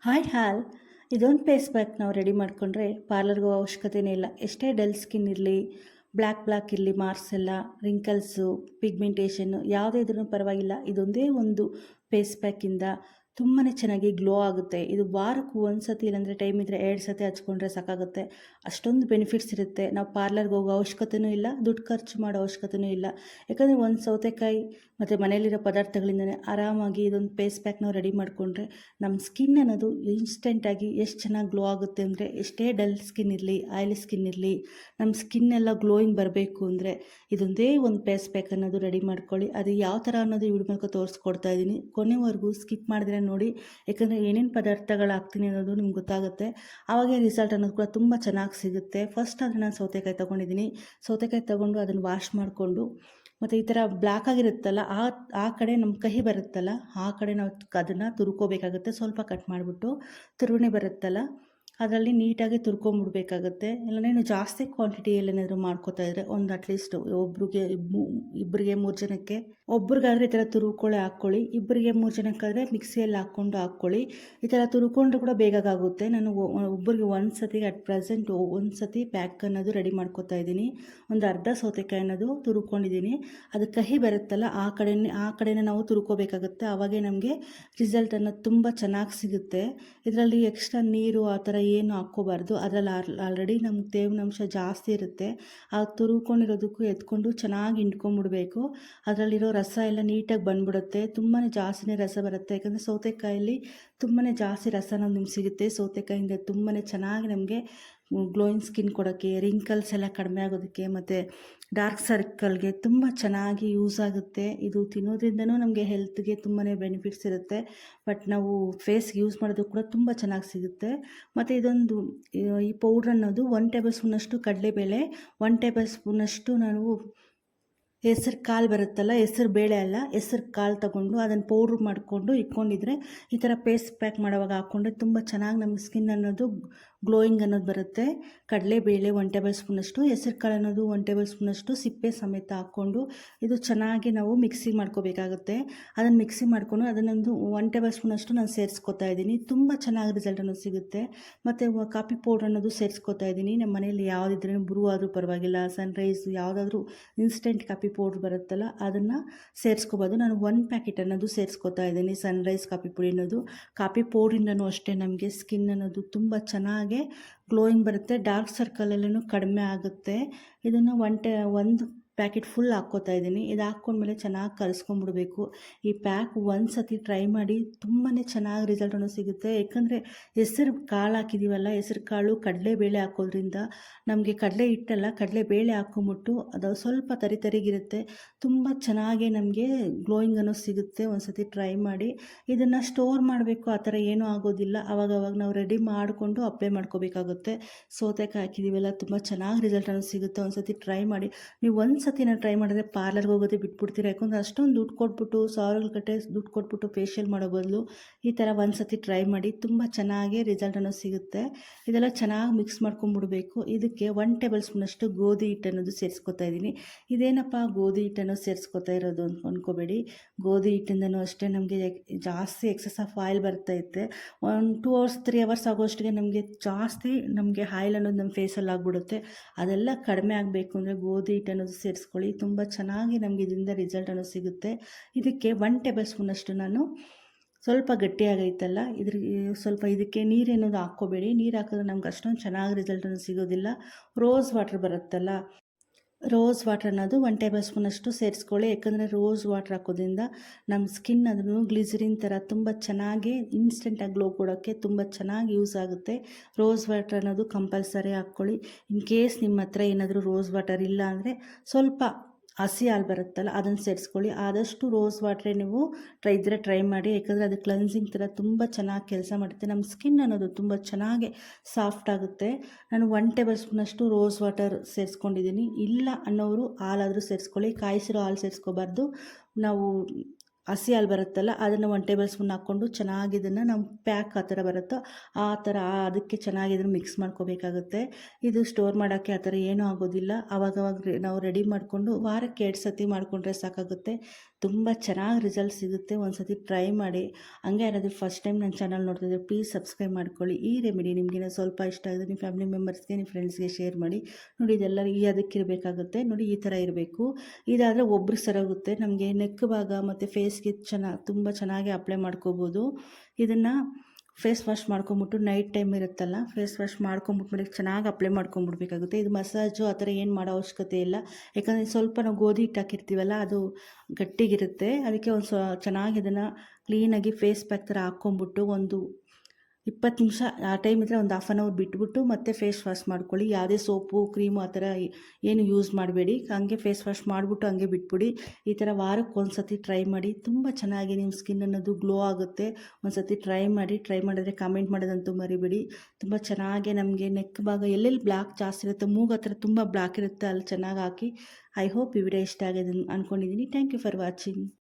Hi ಹಾಲ್ ಇದೊಂದು face pack ನಾವು ready ಮಾಡಿಕೊಂಡ್ರೆ ಪಾರ್ಲರ್ಗೆ ಹೋಗೋ ಅವಶ್ಯಕತೆಯೇ ಇಲ್ಲ. ಎಷ್ಟೇ ಡಲ್ ಸ್ಕಿನ್ ಇರಲಿ, ಬ್ಲ್ಯಾಕ್ ಇರಲಿ, ಮಾರ್ಕ್ಸ್ ಎಲ್ಲ, ರಿಂಕಲ್ಸು, ಪಿಗ್ಮೆಂಟೇಷನ್ನು ಯಾವುದೇ ಇದ್ರೂ ಪರವಾಗಿಲ್ಲ. ಇದೊಂದೇ ಒಂದು ಫೇಸ್ ಪ್ಯಾಕಿಂದ ತುಂಬಾ ಚೆನ್ನಾಗಿ ಗ್ಲೋ ಆಗುತ್ತೆ. ಇದು ವಾರಕ್ಕೆ ಒಂದು ಸತಿ ಇಲ್ಲಾಂದರೆ ಟೈಮ್ ಇದ್ದರೆ 2 ಸತಿ ಹಚ್ಕೊಂಡ್ರೆ ಸಾಕಾಗುತ್ತೆ. ಅಷ್ಟೊಂದು ಬೆನಿಫಿಟ್ಸ್ ಇರುತ್ತೆ. ನಾವು ಪಾರ್ಲರ್ಗೆ ಹೋಗೋ ಅವಶ್ಯಕತೆಯೂ ಇಲ್ಲ, ದುಡ್ಡು ಖರ್ಚು ಮಾಡೋ ಅವಶ್ಯಕತೆಯೂ ಇಲ್ಲ. ಯಾಕಂದರೆ ಒಂದು ಸೌತೆಕಾಯಿ ಮತ್ತು ಮನೆಯಲ್ಲಿರೋ ಪದಾರ್ಥಗಳಿಂದಲೇ ಆರಾಮಾಗಿ ಇದೊಂದು ಫೇಸ್ ಪ್ಯಾಕ್ ನಾವು ರೆಡಿ ಮಾಡಿಕೊಂಡ್ರೆ ನಮ್ಮ ಸ್ಕಿನ್ ಅನ್ನೋದು ಇನ್ಸ್ಟೆಂಟಾಗಿ ಎಷ್ಟು ಚೆನ್ನಾಗಿ ಗ್ಲೋ ಆಗುತ್ತೆ ಅಂದರೆ, ಎಷ್ಟೇ ಡಲ್ ಸ್ಕಿನ್ ಇರಲಿ, ಆಯಿಲಿ ಸ್ಕಿನ್ ಇರಲಿ, ನಮ್ಮ ಸ್ಕಿನ್ ಎಲ್ಲ ಗ್ಲೋಯಿಂಗ್ ಬರಬೇಕು ಅಂದರೆ ಇದೊಂದೇ ಒಂದು ಫೇಸ್ ಪ್ಯಾಕ್ ಅನ್ನೋದು ರೆಡಿ ಮಾಡ್ಕೊಳ್ಳಿ. ಅದು ಯಾವ ಥರ ಅನ್ನೋದು ವಿಡಿಯೋ ಮೂಲಕ ತೋರಿಸ್ಕೊಡ್ತಾ ಇದ್ದೀನಿ. ಕೊನೆವರೆಗೂ ಸ್ಕಿಪ್ ಮಾಡಿದ್ರೆ ನೋಡಿ, ಯಾಕಂದರೆ ಏನೇನು ಪದಾರ್ಥಗಳು ಹಾಕ್ತೀನಿ ಅನ್ನೋದು ನಿಮ್ಗೆ ಗೊತ್ತಾಗುತ್ತೆ. ಆವಾಗ ರಿಸಲ್ಟ್ ಅನ್ನೋದು ಕೂಡ ತುಂಬ ಚೆನ್ನಾಗಿ ಸಿಗುತ್ತೆ. ಫಸ್ಟ್ ಆದರೆ ನಾನು ಸೌತೆಕಾಯಿ ತೊಗೊಂಡಿದ್ದೀನಿ. ಸೌತೆಕಾಯಿ ತೊಗೊಂಡು ಅದನ್ನು ವಾಶ್ ಮಾಡಿಕೊಂಡು, ಮತ್ತು ಈ ಥರ ಬ್ಲ್ಯಾಕ್ ಆಗಿರುತ್ತಲ್ಲ, ಆ ಕಡೆ ನಮ್ಮ ಕಹಿ ಬರುತ್ತಲ್ಲ, ಆ ಕಡೆ ನಾವು ಅದನ್ನು ತುರ್ಕೋಬೇಕಾಗುತ್ತೆ. ಸ್ವಲ್ಪ ಕಟ್ ಮಾಡಿಬಿಟ್ಟು ತುರುವಣೆ ಬರುತ್ತಲ್ಲ ಅದರಲ್ಲಿ ನೀಟಾಗಿ ತುರ್ಕೊಂಬಿಡ್ಬೇಕಾಗತ್ತೆ. ಇಲ್ಲಾಂದರೆ ಜಾಸ್ತಿ ಕ್ವಾಂಟಿಟಿಯಲ್ಲಿ ಏನಾದರೂ ಮಾಡ್ಕೋತಾ ಇದ್ದರೆ ಒಂದು ಅಟ್ಲೀಸ್ಟ್ ಒಬ್ರಿಗೆ ಇಬ್ಬರಿಗೆ 3 ಜನಕ್ಕೆ, ಒಬ್ರಿಗಾದರೆ ಈ ಥರ ತುರುಕೊಳ್ಳೆ ಹಾಕ್ಕೊಳ್ಳಿ. ಇಬ್ಬರಿಗೆ 3 ಜನಕ್ಕಾದರೆ ಮಿಕ್ಸಿಯಲ್ಲಿ ಹಾಕ್ಕೊಳ್ಳಿ. ಈ ಥರ ತುರ್ಕೊಂಡ್ರೆ ಕೂಡ ಬೇಗಾಗುತ್ತೆ. ನಾನು ಒಬ್ಬರಿಗೆ ಒಂದು ಸತಿಗೆ ಅಟ್ ಪ್ರೆಸೆಂಟ್ ಒಂದು ಸತಿ ಪ್ಯಾಕ್ ಅನ್ನೋದು ರೆಡಿ ಮಾಡ್ಕೋತಾ ಇದ್ದೀನಿ. ಒಂದು ಅರ್ಧ ಸೌತೆಕಾಯಿ ಅನ್ನೋದು ತುರ್ಕೊಂಡಿದ್ದೀನಿ. ಅದು ಕಹಿ ಬರುತ್ತಲ್ಲ, ಆ ಕಡೆನೇ ನಾವು ತುರ್ಕೋಬೇಕಾಗುತ್ತೆ. ಆವಾಗೇ ನಮಗೆ ರಿಸಲ್ಟ್ ಅನ್ನೋದು ತುಂಬ ಚೆನ್ನಾಗಿ ಸಿಗುತ್ತೆ. ಇದರಲ್ಲಿ ಎಕ್ಸ್ಟ್ರಾ ನೀರು ಆ ಥರ ಏನು ಹಾಕ್ಕೋಬಾರ್ದು. ಅದರಲ್ಲಿ ಆಲ್ರೆಡಿ ನಮ್ಗೆ ತೇವಾಂಶ ಜಾಸ್ತಿ ಇರುತ್ತೆ. ಆ ತುರುಕೊಂಡಿರೋದಕ್ಕೂ ಎತ್ಕೊಂಡು ಚೆನ್ನಾಗಿ ಹಿಂಡ್ಕೊಂಬಿಡ್ಬೇಕು. ಅದರಲ್ಲಿರೋ ರಸ ಎಲ್ಲ ನೀಟಾಗಿ ಬಂದ್ಬಿಡುತ್ತೆ. ತುಂಬಾ ಜಾಸ್ತಿನೇ ರಸ ಬರುತ್ತೆ. ಯಾಕಂದರೆ ಸೌತೆಕಾಯಲ್ಲಿ ತುಂಬಾ ಜಾಸ್ತಿ ರಸ ನಮ್ಗೆ ಸಿಗುತ್ತೆ. ಸೌತೆಕಾಯಿಂದ ತುಂಬಾ ಚೆನ್ನಾಗಿ ನಮಗೆ ಗ್ಲೋಯಿಂಗ್ ಸ್ಕಿನ್ ಕೊಡೋಕ್ಕೆ, ರಿಂಕಲ್ಸ್ ಎಲ್ಲ ಕಡಿಮೆ ಆಗೋದಕ್ಕೆ, ಮತ್ತು ಡಾರ್ಕ್ ಸರ್ಕಲ್ಗೆ ತುಂಬ ಚೆನ್ನಾಗಿ ಯೂಸ್ ಆಗುತ್ತೆ. ಇದು ತಿನ್ನೋದ್ರಿಂದನೂ ನಮಗೆ ಹೆಲ್ತ್ಗೆ ತುಂಬಾ ಬೆನಿಫಿಟ್ಸ್ ಇರುತ್ತೆ. ಬಟ್ ನಾವು ಫೇಸ್ಗೆ ಯೂಸ್ ಮಾಡೋದು ಕೂಡ ತುಂಬ ಚೆನ್ನಾಗಿ ಸಿಗುತ್ತೆ. ಮತ್ತು ಇದೊಂದು ಈ ಪೌಡ್ರ್ ಅನ್ನೋದು 1 ಟೇಬಲ್ ಸ್ಪೂನಷ್ಟು ಕಡಲೆಬೇಳೆ, 1 ಟೇಬಲ್ ಸ್ಪೂನಷ್ಟು ನಾನು ಹೆಸರು ಕಾಳು ಬರುತ್ತಲ್ಲ, ಹೆಸರು ಬೇಳೆ ಅಲ್ಲ, ಹೆಸರು ಕಾಳು ತಗೊಂಡು ಅದನ್ನು ಪೌಡ್ರ್ ಮಾಡಿಕೊಂಡು ಇಟ್ಕೊಂಡಿದ್ರೆ, ಈ ಥರ ಫೇಸ್ ಪ್ಯಾಕ್ ಮಾಡೋವಾಗ ಹಾಕ್ಕೊಂಡ್ರೆ ತುಂಬ ಚೆನ್ನಾಗಿ ನಮ್ಮ ಸ್ಕಿನ್ ಅನ್ನೋದು ಗ್ಲೋಯಿಂಗ್ ಅನ್ನೋದು ಬರುತ್ತೆ. ಕಡಲೆಬೇಳೆ 1 ಟೇಬಲ್ ಸ್ಪೂನಷ್ಟು, ಹೆಸರು ಕಾಳು ಅನ್ನೋದು 1 ಟೇಬಲ್ ಸ್ಪೂನಷ್ಟು ಸಿಪ್ಪೆ ಸಮೇತ ಹಾಕ್ಕೊಂಡು ಇದು ಚೆನ್ನಾಗಿ ನಾವು ಮಿಕ್ಸಿ ಮಾಡ್ಕೋಬೇಕಾಗುತ್ತೆ. ಅದನ್ನು ಮಿಕ್ಸಿ ಮಾಡಿಕೊಂಡು ಅದನ್ನೊಂದು 1 ಟೇಬಲ್ ಸ್ಪೂನಷ್ಟು ನಾನು ಸೇರಿಸ್ಕೊತಾ ಇದ್ದೀನಿ. ತುಂಬ ಚೆನ್ನಾಗಿ ರಿಸಲ್ಟ್ ಅನ್ನೋದು ಸಿಗುತ್ತೆ. ಮತ್ತು ಕಾಫಿ ಪೌಡ್ರ್ ಅನ್ನೋದು ಸೇರಿಸ್ಕೊತಾ ಇದ್ದೀನಿ. ನಮ್ಮ ಮನೆಯಲ್ಲಿ ಯಾವುದಿದ್ರೂ ಬ್ರೂ ಆದರೂ ಪರವಾಗಿಲ್ಲ, ಸನ್ರೈಸ್ ಯಾವುದಾದ್ರೂ ಇನ್ಸ್ಟೆಂಟ್ ಕಾಫಿ ಪೌಡ್ರ್ ಬರುತ್ತಲ್ಲ ಅದನ್ನು ಸೇರಿಸ್ಕೋಬೋದು. ನಾನು 1 ಪ್ಯಾಕೆಟ್ ಅನ್ನೋದು ಸೇರಿಸ್ಕೊತಾ ಇದ್ದೀನಿ. ಸನ್ರೈಸ್ ಕಾಫಿ ಪುಡಿ ಅನ್ನೋದು, ಕಾಫಿ ಪೌಡ್ರಿಂದನೂ ಅಷ್ಟೇ ನಮಗೆ ಸ್ಕಿನ್ ಅನ್ನೋದು ತುಂಬ ಚೆನ್ನಾಗಿ ಗ್ಲೋಯಿಂಗ್ ಬರುತ್ತೆ. ಡಾರ್ಕ್ ಸರ್ಕಲ್ ಎಲ್ಲನೂ ಕಡಿಮೆ ಆಗುತ್ತೆ. ಇದನ್ನು ಒಂದು ಪ್ಯಾಕೆಟ್ ಫುಲ್ ಹಾಕ್ಕೋತಾ ಇದ್ದೀನಿ. ಇದು ಹಾಕ್ಕೊಂಡ್ಮೇಲೆ ಚೆನ್ನಾಗಿ ಕಲಿಸ್ಕೊಂಡ್ಬಿಡ್ಬೇಕು. ಈ ಪ್ಯಾಕ್ ಒಂದು ಸತಿ ಟ್ರೈ ಮಾಡಿ, ತುಂಬಾ ಚೆನ್ನಾಗಿ ರಿಸಲ್ಟನ್ನು ಸಿಗುತ್ತೆ. ಯಾಕಂದರೆ ಹೆಸರು ಕಾಳು ಹಾಕಿದ್ದೀವಲ್ಲ, ಹೆಸರು ಕಾಳು ಕಡಲೆಬೇಳೆ ಹಾಕೋದ್ರಿಂದ ನಮಗೆ ಕಡಲೆ ಹಿಟ್ಟಲ್ಲ, ಕಡಲೆಬೇಳೆ ಹಾಕ್ಕೊಂಬಿಟ್ಟು ಅದು ಸ್ವಲ್ಪ ತರಿಗಿರುತ್ತೆ. ತುಂಬ ಚೆನ್ನಾಗಿ ನಮಗೆ ಗ್ಲೋಯಿಂಗ್ ಅನ್ನೋದು ಸಿಗುತ್ತೆ. ಒಂದು ಸತಿ ಟ್ರೈ ಮಾಡಿ. ಇದನ್ನು ಸ್ಟೋರ್ ಮಾಡಬೇಕು ಆ ಥರ ಏನೂ ಆಗೋದಿಲ್ಲ. ಆವಾಗವಾಗ ನಾವು ರೆಡಿ ಮಾಡಿಕೊಂಡು ಅಪ್ಲೈ ಮಾಡ್ಕೋಬೇಕಾಗುತ್ತೆ. ಸೌತೆಕಾಯಿ ಹಾಕಿದ್ದೀವಲ್ಲ, ತುಂಬ ಚೆನ್ನಾಗಿ ರಿಸಲ್ಟ್ ಅನ್ನೋದು ಸಿಗುತ್ತೆ. ಒಂದು ಸತಿ ಟ್ರೈ ಮಾಡಿ. ನೀವು ಒಂದು ಸತಿ ನಾನು ಟ್ರೈ ಮಾಡಿದ್ರೆ ಪಾರ್ಲರ್ಗೆ ಹೋಗೋದೇ ಬಿಟ್ಬಿಡ್ತೀರಾ. ಯಾಕಂದರೆ ಅಷ್ಟೊಂದು ದುಡ್ಡು ಕೊಟ್ಬಿಟ್ಟು, ಸಾವಿರಗಟ್ಟಲೆ ದುಡ್ಡು ಕೊಟ್ಬಿಟ್ಟು ಫೇಶಿಯಲ್ ಮಾಡೋ ಬದಲು ಈ ಥರ ಒಂದು ಸತಿ ಟ್ರೈ ಮಾಡಿ. ತುಂಬ ಚೆನ್ನಾಗಿ ರಿಸಲ್ಟ್ ಅನ್ನೋದು ಸಿಗುತ್ತೆ. ಇದೆಲ್ಲ ಚೆನ್ನಾಗಿ ಮಿಕ್ಸ್ ಮಾಡ್ಕೊಂಬಿಡ್ಬೇಕು. ಇದಕ್ಕೆ 1 ಟೇಬಲ್ ಸ್ಪೂನಷ್ಟು ಗೋಧಿ ಹಿಟ್ಟು ಅನ್ನೋದು ಸೇರಿಸ್ಕೊತಾ ಇದ್ದೀನಿ. ಇದೇನಪ್ಪ ಗೋಧಿ ಹಿಟ್ಟನ್ನು ಸೇರಿಸ್ಕೊತಾ ಇರೋದು ಅಂತ ಅಂದ್ಕೋಬೇಡಿ. ಗೋಧಿ ಹಿಟ್ಟಿಂದನೂ ಅಷ್ಟೇ ನಮಗೆ ಜಾಸ್ತಿ ಎಕ್ಸಸ್ ಆಫ್ ಆಯಿಲ್ ಬರ್ತೈತೆ. 2 ಅವರ್ಸ್ 3 ಅವರ್ಸ್ ಆಗೋಷ್ಟಿಗೆ ಜಾಸ್ತಿ ಆಯಿಲ್ ಅನ್ನೋದು ನಮ್ಮ ಫೇಸಲ್ಲಿ ಆಗಿಬಿಡುತ್ತೆ. ಅದೆಲ್ಲ ಕಡಿಮೆ ಆಗಬೇಕು ಅಂದರೆ ಗೋಧಿ ಹಿಟ್ಟು ಅನ್ನೋದು ಸೇರಿಸ್ಕೊಳ್ಳಿ. ತುಂಬ ಚೆನ್ನಾಗಿ ನಮಗೆ ಇದರಿಂದ ರಿಸಲ್ಟ್ ಅನ್ನೋದು ಸಿಗುತ್ತೆ. ಇದಕ್ಕೆ 1 ಟೇಬಲ್ ಸ್ಪೂನಷ್ಟು ನಾನು ಸ್ವಲ್ಪ ಗಟ್ಟಿಯಾಗೈತಲ್ಲ, ಸ್ವಲ್ಪ ಇದಕ್ಕೆ ನೀರೇನೋದು ಹಾಕ್ಕೋಬೇಡಿ. ನೀರು ಹಾಕಿದ್ರೆ ನಮ್ಗೆ ಅಷ್ಟೊಂದು ಚೆನ್ನಾಗಿ ರಿಸಲ್ಟ್ ಅನ್ನೋದು ಸಿಗೋದಿಲ್ಲ. ರೋಸ್ ವಾಟರ್ ಬರುತ್ತಲ್ಲ, ರೋಸ್ ವಾಟರ್ ಅನ್ನೋದು 1 ಟೇಬಲ್ ಸ್ಪೂನಷ್ಟು ಸೇರಿಸ್ಕೊಳ್ಳಿ. ಯಾಕಂದರೆ ರೋಸ್ ವಾಟರ್ ಹಾಕೋದ್ರಿಂದ ನಮ್ಮ ಸ್ಕಿನ್ ಅದನ್ನು ಗ್ಲಿಸರಿನ್ ಥರ ತುಂಬ ಚೆನ್ನಾಗಿ ಇನ್ಸ್ಟೆಂಟಾಗಿ ಗ್ಲೋ ಕೊಡೋಕ್ಕೆ ತುಂಬ ಚೆನ್ನಾಗಿ ಯೂಸ್ ಆಗುತ್ತೆ. ರೋಸ್ ವಾಟರ್ ಅನ್ನೋದು ಕಂಪಲ್ಸರಿ ಹಾಕ್ಕೊಳ್ಳಿ. ಇನ್ ಕೇಸ್ ನಿಮ್ಮ ಹತ್ರ ಏನಾದರೂ ರೋಸ್ ವಾಟರ್ ಇಲ್ಲ ಅಂದರೆ ಸ್ವಲ್ಪ ಹಸಿ ಹಾಲು ಬರುತ್ತಲ್ಲ ಅದನ್ನು ಸೇರಿಸ್ಕೊಳ್ಳಿ. ಆದಷ್ಟು ರೋಸ್ ವಾಟ್ರೇ ನೀವು ಟ್ರೈ ಮಾಡಿ. ಯಾಕಂದರೆ ಅದು ಕ್ಲೆನ್ಸಿಂಗ್ ಥರ ತುಂಬ ಚೆನ್ನಾಗಿ ಕೆಲಸ ಮಾಡುತ್ತೆ. ನಮ್ಮ ಸ್ಕಿನ್ ಅನ್ನೋದು ತುಂಬ ಚೆನ್ನಾಗಿ ಸಾಫ್ಟ್ ಆಗುತ್ತೆ. ನಾನು 1 ಟೇಬಲ್ ಸ್ಪೂನಷ್ಟು ರೋಸ್ ವಾಟರ್ ಸೇರಿಸ್ಕೊಂಡಿದ್ದೀನಿ. ಇಲ್ಲ ಅನ್ನೋರು ಹಾಲಾದರೂ ಸೇರಿಸ್ಕೊಳ್ಳಿ. ಕಾಯಿಸಿರೋ ಹಾಲು ಸೇರಿಸ್ಕೋಬಾರ್ದು. ನಾವು ಹಸಿ ಹಾಲು ಬರುತ್ತಲ್ಲ ಅದನ್ನು 1 ಟೇಬಲ್ ಸ್ಪೂನ್ ಹಾಕ್ಕೊಂಡು ಚೆನ್ನಾಗಿ ಇದನ್ನು ನಮ್ಮ ಪ್ಯಾಕ್ ಆ ಥರ ಬರುತ್ತೋ ಆ ಥರ ಅದಕ್ಕೆ ಚೆನ್ನಾಗಿ ಇದನ್ನು ಮಿಕ್ಸ್ ಮಾಡ್ಕೋಬೇಕಾಗುತ್ತೆ. ಇದು ಸ್ಟೋರ್ ಮಾಡೋಕ್ಕೆ ಆ ಥರ ಏನೂ ಆಗೋದಿಲ್ಲ. ಆವಾಗವಾಗ ನಾವು ರೆಡಿ ಮಾಡಿಕೊಂಡು ವಾರಕ್ಕೆ 2 ಸತಿ ಮಾಡಿಕೊಂಡ್ರೆ ಸಾಕಾಗುತ್ತೆ. ತುಂಬ ಚೆನ್ನಾಗಿ ರಿಸಲ್ಟ್ ಸಿಗುತ್ತೆ. ಒಂದು ಸತಿ ಟ್ರೈ ಮಾಡಿ. ಹಂಗೆ ಯಾರಾದರೂ ಫಸ್ಟ್ ಟೈಮ್ ನನ್ನ ಚಾನಲ್ ನೋಡ್ತಿದ್ರೆ ಪ್ಲೀಸ್ ಸಬ್ಸ್ಕ್ರೈಬ್ ಮಾಡ್ಕೊಳ್ಳಿ. ಈ ರೆಮಿಡಿ ನಿಮಗೇನೋ ಸ್ವಲ್ಪ ಇಷ್ಟ ಆಗಿದ್ರೆ ನಿಮ್ಮ ಫ್ಯಾಮಿಲಿ ಮೆಂಬರ್ಸ್ಗೆ, ನಿಮ್ಮ ಫ್ರೆಂಡ್ಸ್ಗೆ ಶೇರ್ ಮಾಡಿ. ನೋಡಿ ಇದೆಲ್ಲ ಅದಕ್ಕಿರಬೇಕಾಗುತ್ತೆ. ನೋಡಿ ಈ ಥರ ಇರಬೇಕು. ಇದಾದರೆ ಒಬ್ರಿಗೆ ಸರೋಗುತ್ತೆ. ನಮಗೆ ನೆಕ್ ಭಾಗ ಮತ್ತು ಫೇಸ್ಗೆ ತುಂಬ ಚೆನ್ನಾಗಿ ಅಪ್ಲೈ ಮಾಡ್ಕೋಬೋದು. ಇದನ್ನು ಫೇಸ್ ವಾಶ್ ಮಾಡ್ಕೊಂಬಿಟ್ಟು ನೈಟ್ ಟೈಮ್ ಇರುತ್ತಲ್ಲ, ಫೇಸ್ ವಾಶ್ ಮಾಡ್ಕೊಂಬಿಟ್ಟು ಚೆನ್ನಾಗಿ ಅಪ್ಲೈ ಮಾಡ್ಕೊಂಬಿಡ್ಬೇಕಾಗುತ್ತೆ. ಇದು ಮಸಾಜು ಆ ಥರ ಏನು ಮಾಡೋ ಅವಶ್ಯಕತೆ ಇಲ್ಲ. ಯಾಕಂದರೆ ಸ್ವಲ್ಪ ನಾವು ಗೋಧಿ ಹಿಟ್ಟು ಹಾಕಿರ್ತೀವಲ್ಲ, ಅದು ಗಟ್ಟಿಗಿರುತ್ತೆ. ಅದಕ್ಕೆ ಚೆನ್ನಾಗಿ ಇದನ್ನು ಕ್ಲೀನಾಗಿ ಫೇಸ್ ಪ್ಯಾಕ್ ಥರ ಹಾಕ್ಕೊಂಬಿಟ್ಟು ಒಂದು 20 ನಿಮಿಷ ಆ ಟೈಮ್ ಇದ್ದರೆ ಒಂದು ಹಾಫ್ ಆನ್ ಅವರ್ ಬಿಟ್ಬಿಟ್ಟು ಮತ್ತೆ ಫೇಸ್ ವಾಶ್ ಮಾಡ್ಕೊಳ್ಳಿ. ಯಾವುದೇ ಸೋಪು ಕ್ರೀಮು ಆ ಥರ ಏನು ಯೂಸ್ ಮಾಡಬೇಡಿ. ಹಂಗೆ ಫೇಸ್ ವಾಶ್ ಮಾಡಿಬಿಟ್ಟು ಹಂಗೆ ಬಿಟ್ಬಿಡಿ. ಈ ಥರ ವಾರಕ್ಕೆ ಒಂದು ಸತಿ ಟ್ರೈ ಮಾಡಿ. ತುಂಬ ಚೆನ್ನಾಗಿ ನಿಮ್ಮ ಸ್ಕಿನ್ ಅನ್ನೋದು ಗ್ಲೋ ಆಗುತ್ತೆ. ಒಂದು ಸತಿ ಟ್ರೈ ಮಾಡಿದರೆ ಕಾಮೆಂಟ್ ಮಾಡೋದಂತೂ ಮರಿಬೇಡಿ. ತುಂಬ ಚೆನ್ನಾಗಿ ನಮಗೆ ನೆಕ್ ಭಾಗ ಎಲ್ಲೆಲ್ಲಿ ಬ್ಲ್ಯಾಕ್ ಜಾಸ್ತಿ ಇರುತ್ತೆ, ಮೂಗು ಹತ್ರ ತುಂಬ ಬ್ಲ್ಯಾಕ್ ಇರುತ್ತೆ, ಅಲ್ಲಿ ಚೆನ್ನಾಗಿ ಹಾಕಿ. ಐ ಹೋಪ್ ಈ ವಿಡಿಯೋ ಇಷ್ಟ ಆಗಿದೆ ಅಂದ್ಕೊಂಡಿದ್ದೀನಿ. Thank you for watching.